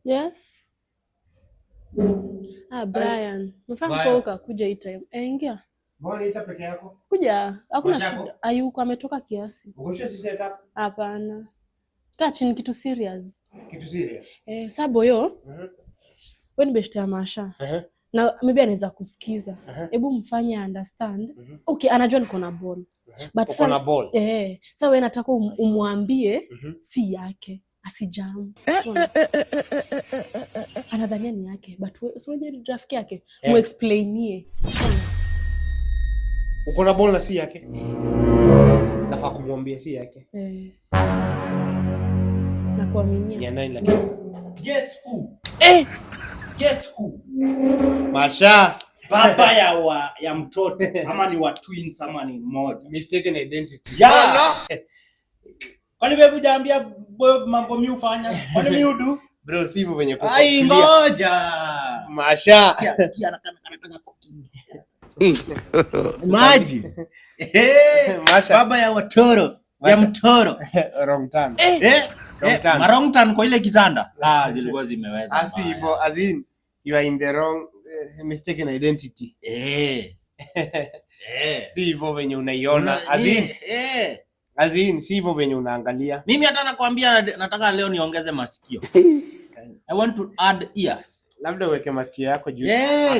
Yes. Brian, mfano uka kuja hii time. Ingia. Mbona ita peke yako? Kuja. Hakuna shida. Ayuko ametoka kiasi. Uko sure si set up? Hapana. Kaa chini kitu serious. Kitu serious. Sabo yo. Wewe ni best ya Masha. Na maybe anaweza kusikiza. Hebu mfanye understand. Okay, anajua niko na ball. But uko na ball. Sasa wewe nataka umwambie si yake. Asijamu. Anadhania ni yake, but wewe unajua ni rafiki yake. Muexplainie. Uko na ball na si yake. Nafaa kumwambia si yake. Na kuaminia. Ya nani lakini? Guess who? Guess who? Masha. Baba ya mtoto ama ni wa twins ama ni mmoja. Mistaken identity. Kwani wewe hujaambia mambo mimi ufanya? Kwani mimi udu? Bro, sivyo venye kuko. Ai ngoja. Masha. Sikia anataka cooking. Maji. Masha. Baba ya watoro. Ya mtoro. Wrong turn. Wrong turn kwa ile kitanda. Zilikuwa zimeweza. Asi hivyo, as in you are in the wrong mistaken identity. Si hivyo venye unaiona. As in si hivyo venye unaangalia. Mimi hata nakwambia nataka leo niongeze masikio. I want to add ears. Labda uweke masikio yako juu.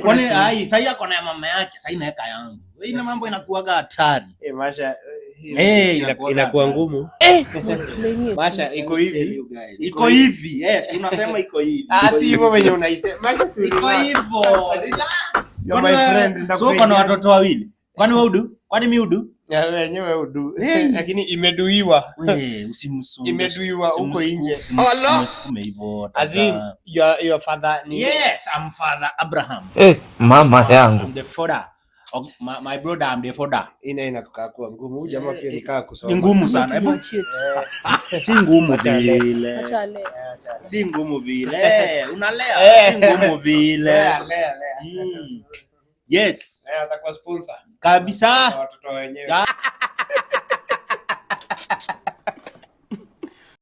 Kwani sasa yako na mama yake, sasa inaweka yangu. Wewe mambo inakuaga hatari. Masha. Inakuwa ngumu. Masha iko hivi. Iko hivi. Unasema iko hivi. Si hivyo venye unaisema. Masha si iko hivyo. My friend, so kuna watoto wawili. Kwani wewe udu? Kwani mimi udu? Ya wenyewe udu. Lakini imeduiwa. Usimsumbue. Imeduiwa huko nje. Usimsukume hivyo. As in your father ni. Yes, I'm Father Abraham. Mama yangu. I'm the father. My brother, I'm the father. Inakuwa kwa ngumu. Jamaa pia nikaa kusoma. Ni ngumu sana. Si ngumu vile. Si ngumu vile. Unalea. Si ngumu vile. Lea. Yes. Atakuwa sponsor. Kabisa. Watoto wenyewe.